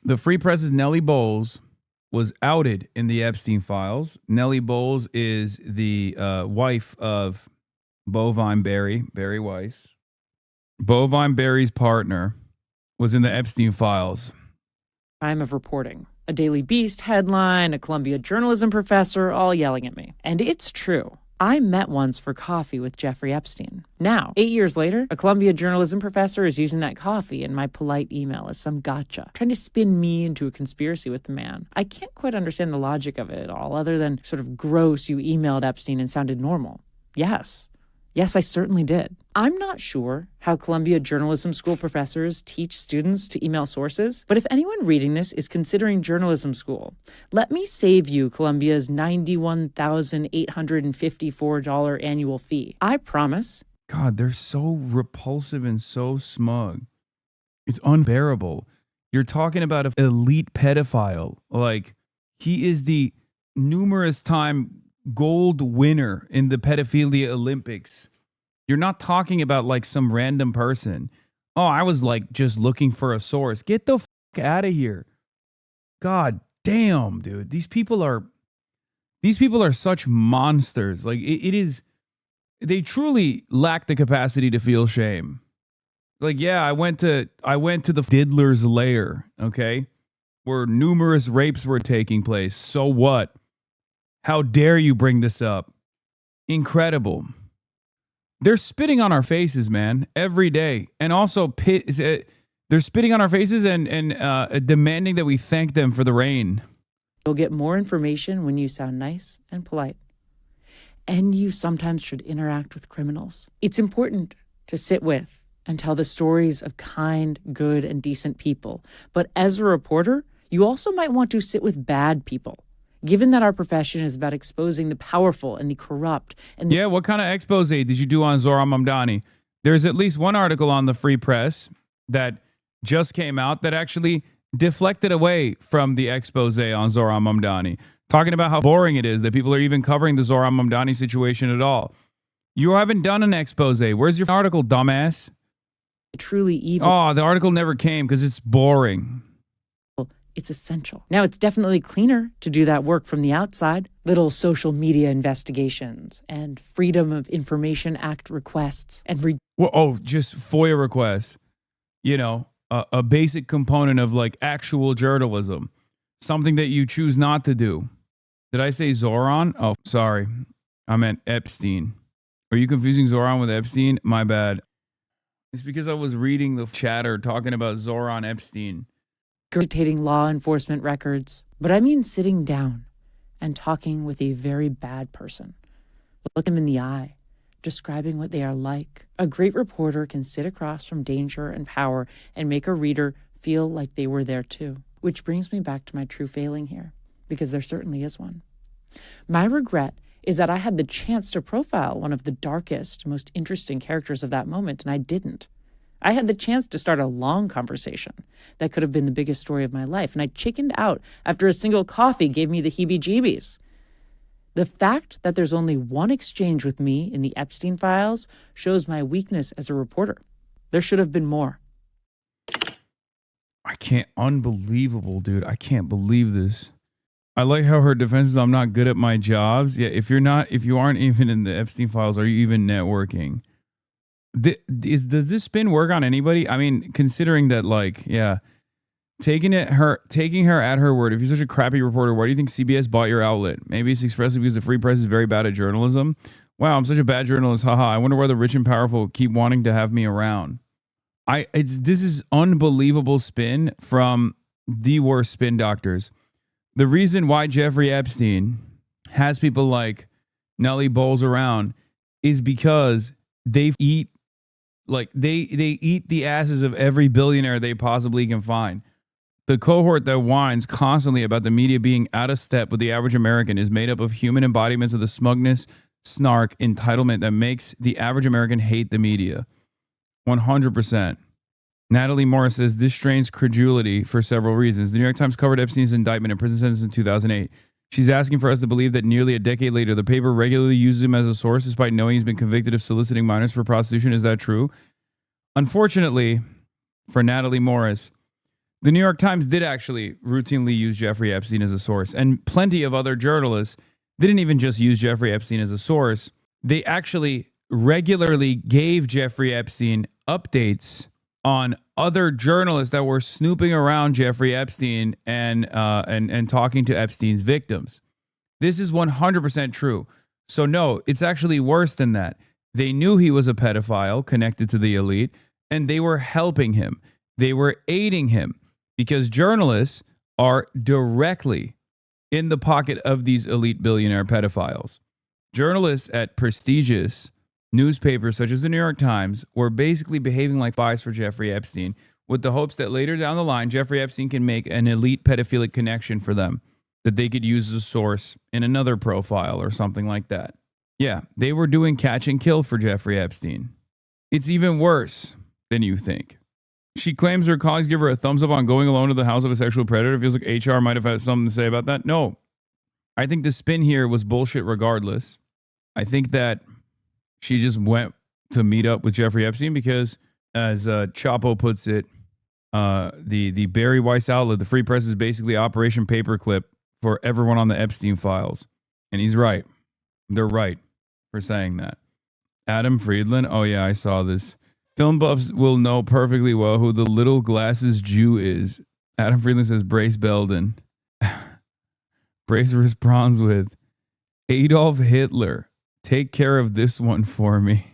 The Free Press's Nellie Bowles was outed in the Epstein files. Nellie Bowles is the wife of Bovine Barry Weiss. Bovine Barry's partner was in the Epstein files. Time of reporting. A Daily Beast headline, a Columbia journalism professor, all yelling at me. And it's true. I met once for coffee with Jeffrey Epstein. Now, 8 years later, a Columbia journalism professor is using that coffee in my polite email as some gotcha, trying to spin me into a conspiracy with the man. I can't quite understand the logic of it at all, other than sort of gross, you emailed Epstein and sounded normal. Yes, I certainly did. I'm not sure how Columbia Journalism School professors teach students to email sources, but if anyone reading this is considering journalism school, let me save you Columbia's $91,854 annual fee. I promise. God, they're so repulsive and so smug. It's unbearable. You're talking about an elite pedophile. Like, he is the numerous time gold winner in the pedophilia Olympics. You're not talking about like some random person. Oh, I was like just looking for a source. Get the fuck out of here. God damn, dude. These people are such monsters. Like they truly lack the capacity to feel shame. Like, yeah, I went to the diddler's lair, okay? Where numerous rapes were taking place. So what? How dare you bring this up? Incredible. They're spitting on our faces, man, every day. And also, they're spitting on our faces and demanding that we thank them for the rain. You'll get more information when you sound nice and polite. And you sometimes should interact with criminals. It's important to sit with and tell the stories of kind, good, and decent people. But as a reporter, you also might want to sit with bad people. Given that our profession is about exposing the powerful and the corrupt. And yeah, what kind of expose did you do on Zohran Mamdani? There's at least one article on the Free Press that just came out that actually deflected away from the expose on Zohran Mamdani, talking about how boring it is that people are even covering the Zohran Mamdani situation at all. You haven't done an expose. Where's your article, dumbass? Truly evil. Oh, the article never came because it's boring. It's essential. Now, it's definitely cleaner to do that work from the outside. Little social media investigations and Freedom of Information Act requests and just FOIA requests. You know, a basic component of like actual journalism. Something that you choose not to do. Did I say Zohran? Oh, sorry. I meant Epstein. Are you confusing Zohran with Epstein? My bad. It's because I was reading the chatter talking about Zohran Epstein. Regurgitating law enforcement records, but I mean sitting down and talking with a very bad person. Look them in the eye, describing what they are like. A great reporter can sit across from danger and power and make a reader feel like they were there too. Which brings me back to my true failing here, because there certainly is one. My regret is that I had the chance to profile one of the darkest, most interesting characters of that moment, and I didn't. I had the chance to start a long conversation that could have been the biggest story of my life, and I chickened out after a single coffee gave me the heebie-jeebies. The fact that there's only one exchange with me in the Epstein files shows my weakness as a reporter. There should have been more. Unbelievable, dude. I can't believe this. I like how her defense is, I'm not good at my jobs. Yeah, if you aren't even in the Epstein files, are you even networking? Does this spin work on anybody? I mean, considering that, like, yeah, taking her at her word. If you're such a crappy reporter, why do you think CBS bought your outlet? Maybe it's expressly because the Free Press is very bad at journalism. Wow, I'm such a bad journalist. Haha. I wonder why the rich and powerful keep wanting to have me around. This is unbelievable spin from the worst spin doctors. The reason why Jeffrey Epstein has people like Nellie Bowles around is because they eat the asses of every billionaire they possibly can find. The cohort that whines constantly about the media being out of step with the average American is made up of human embodiments of the smugness, snark, entitlement that makes the average American hate the media. 100%. Natalie Morris says this strains credulity for several reasons. The New York Times covered Epstein's indictment and prison sentence in 2008. She's asking for us to believe that nearly a decade later, the paper regularly uses him as a source despite knowing he's been convicted of soliciting minors for prostitution. Is that true? Unfortunately, for Natalie Morris, The New York Times did actually routinely use Jeffrey Epstein as a source, and plenty of other journalists didn't even just use Jeffrey Epstein as a source. They actually regularly gave Jeffrey Epstein updates on other journalists that were snooping around Jeffrey Epstein and talking to Epstein's victims. This is 100% true. So no, it's actually worse than that. They knew he was a pedophile connected to the elite, and they were helping him. They were aiding him because journalists are directly in the pocket of these elite billionaire pedophiles. Journalists at prestigious newspapers such as the New York Times were basically behaving like spies for Jeffrey Epstein with the hopes that later down the line, Jeffrey Epstein can make an elite pedophilic connection for them that they could use as a source in another profile or something like that. Yeah, they were doing catch and kill for Jeffrey Epstein. It's even worse than you think. She claims her colleagues give her a thumbs up on going alone to the house of a sexual predator. It feels like HR might have had something to say about that. No, I think the spin here was bullshit regardless. I think that she just went to meet up with Jeffrey Epstein because, as Chapo puts it, the Barry Weiss outlet, the Free Press, is basically Operation Paperclip for everyone on the Epstein files. And he's right. They're right for saying that. Adam Friedland. Oh, yeah, I saw this. Film buffs will know perfectly well who the little glasses Jew is. Adam Friedland says Brace Belden. Brace responds with Adolf Hitler. Take care of this one for me.